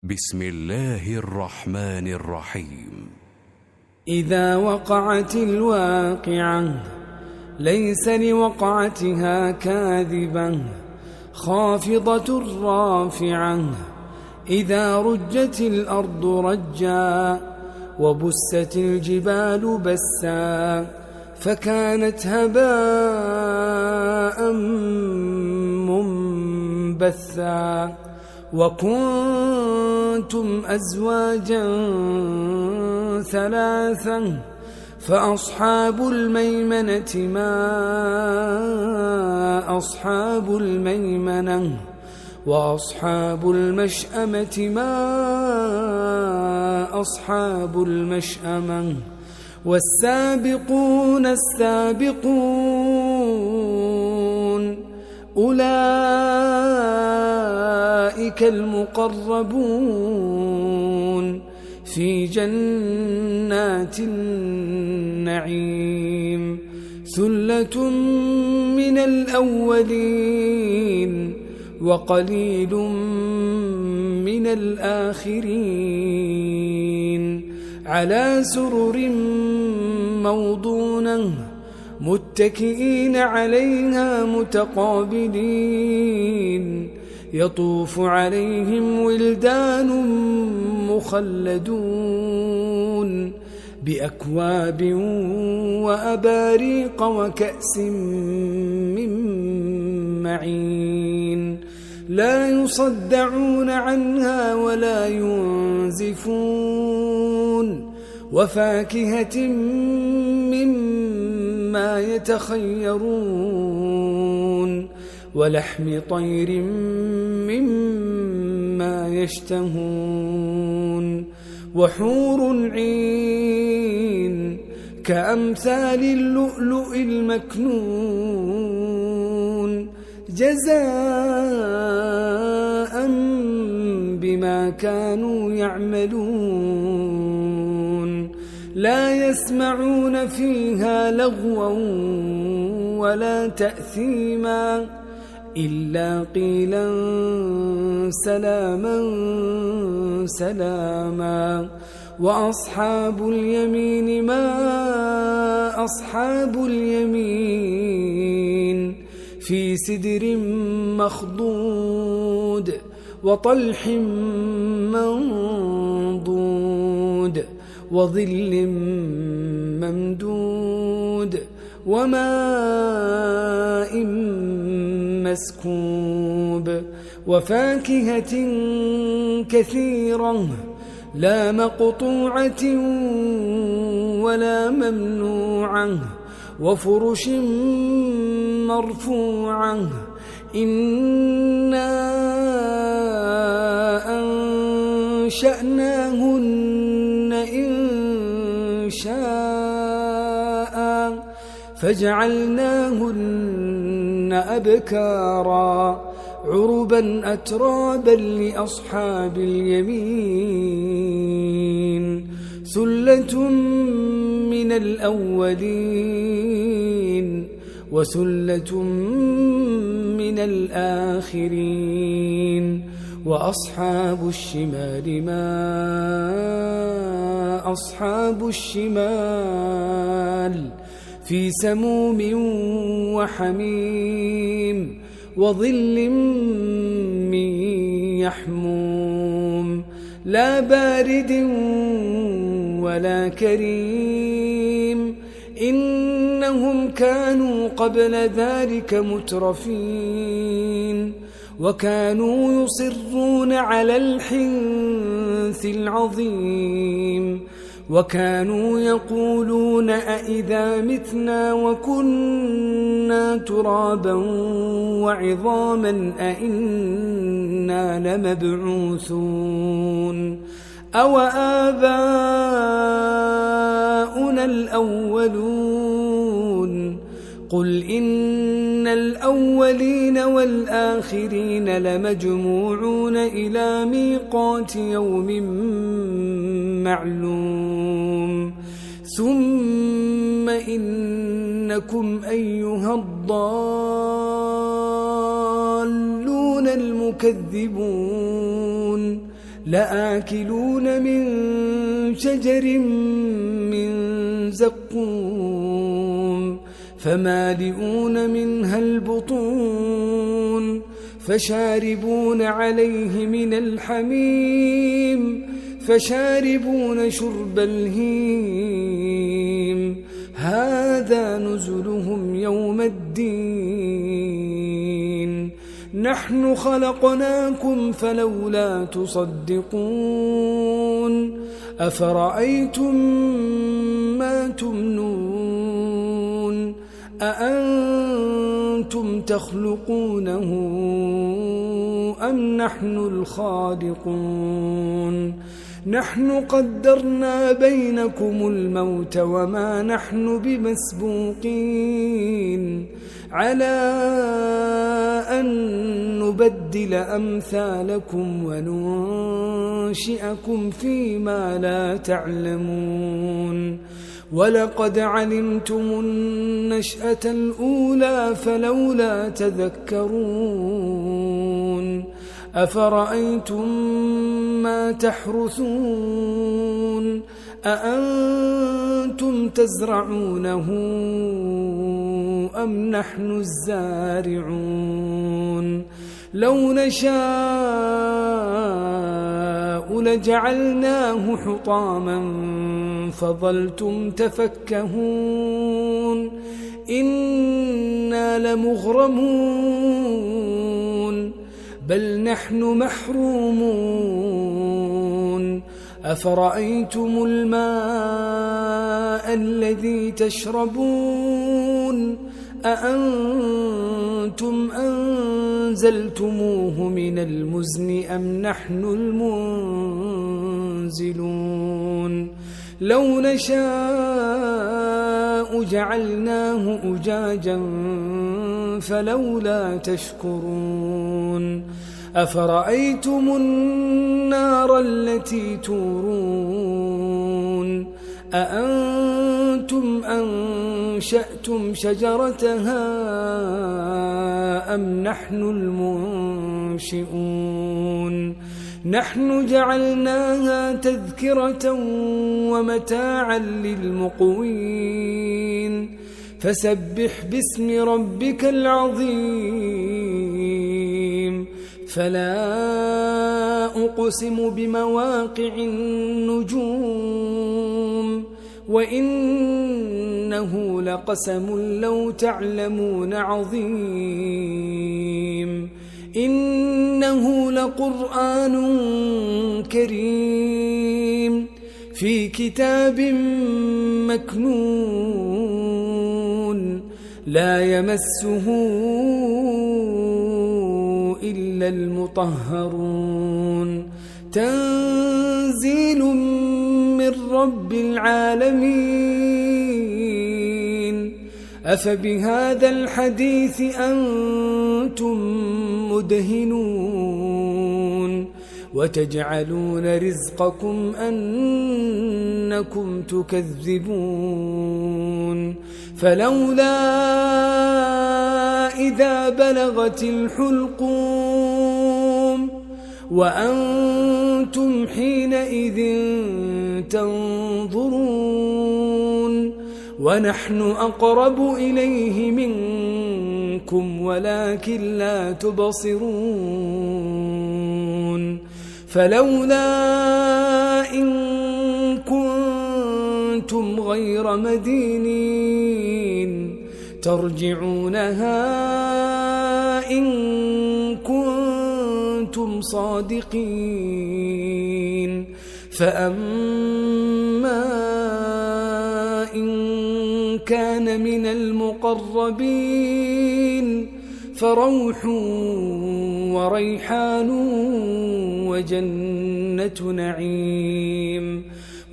بسم الله الرحمن الرحيم. إذا وقعت الواقعة ليس لوقعتها كاذبة خافضة رافعة إذا رجت الأرض رجا وبست الجبال بسا فكانت هباء منبثا وكنتم أزواجا ثلاثا فأصحاب الميمنة ما أصحاب الميمنة وأصحاب المشأمة ما أصحاب المشأمة والسابقون السابقون أولئك المقربون في جنات النعيم ثلة من الأولين وقليل من الآخرين على سرر موضونة متكئين عليها متقابلين يطوف عليهم ولدان مخلدون بأكواب وأباريق وكأس من معين لا يصدعون عنها ولا ينزفون وفاكهة مما يتخيرون ولحم طير مما يشتهون وحور عين كأمثال اللؤلؤ المكنون جزاء بما كانوا يعملون لا يسمعون فيها لغوا ولا تأثيما إلا قيلا سلاما سلاما وأصحاب اليمين ما أصحاب اليمين في سدر مخضود وطلح منضود وظل ممدود وماء مسكوب وفاكهة كثيرة لا مقطوعة ولا ممنوعة وفرش مرفوعة إنا أنشأناهن إن شاء فجعلناهن أبكارا عربا أترابا لأصحاب اليمين ثلة من الأولين وثلة من الآخرين وأصحاب الشمال ما أصحاب الشمال في سموم وحميم وظل من يحموم لا بارد ولا كريم إنهم كانوا قبل ذلك مترفين وكانوا يصرون على الحنث العظيم وكانوا يقولون أئذا متنا وكنا ترابا وعظاما أئنا لمبعوثون أو آباؤنا الأولون قل إن الأولين والآخرين لمجموعون إلى ميقات يوم معلوم ثم إنكم أيها الضالون المكذبون لآكلون من شجر من زقوم فمالئون منها البطون فشاربون عليه من الحميم فشاربون شرب الهيم هذا نزلهم يوم الدين نحن خلقناكم فلولا تصدقون أفرأيتم ما تمنون أأنتم تخلقونه أم نحن الخالقون نحن قدرنا بينكم الموت وما نحن بمسبوقين على أن نبدل أمثالكم وننشئكم فيما لا تعلمون ولقد علمتم النشأة الأولى فلولا تذكرون أفرأيتم ما تحرثون أأنتم تزرعونه أم نحن الزارعون لو نشاء لجعلناه حطاما فظلتم تفكهون إنا لمغرمون بل نحن محرومون أفرأيتم الماء الذي تشربون أأنتم أنزلتموه من المزن أم نحن المنزلون لو نشاء جعلناه أجاجا فلولا تشكرون أفرأيتم النار التي تورون أأنتم أنشأتم شجرتها أم نحن المنشئون نحن جعلناها تذكرة ومتاعا للمقوين فسبح باسم ربك العظيم فلا أقسم بمواقع النجوم وإنه لقسم لو تعلمون عظيم إنه لقرآن كريم في كتاب مكنون لا يمسه إلا المطهرون تنزيل من رب العالمين أفبهذا الحديث أنتم مدهنون وتجعلون رزقكم أنكم تكذبون فلولا إذا بلغت الحلقوم وأنتم حينئذ تنظرون ونحن أقرب إليه منكم ولكن لا تبصرون فلولا إن كنتم غير مدينين ترجعونها إن كنتم صادقين فأما إن كان من المقربين فروح وريحان وجنة نعيم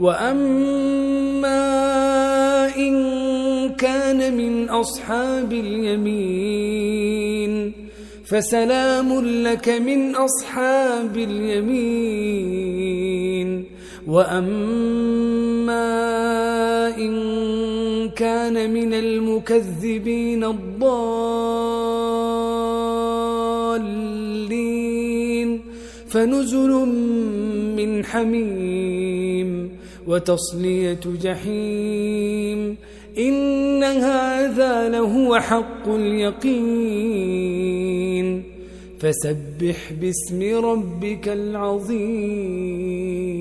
وأما إن كان من أصحاب اليمين فسلام لك من أصحاب اليمين وأما إن كان من المكذبين الضالين فنزل من حميم وتصلية جحيم إن هذا لهو حق اليقين فسبح باسم ربك العظيم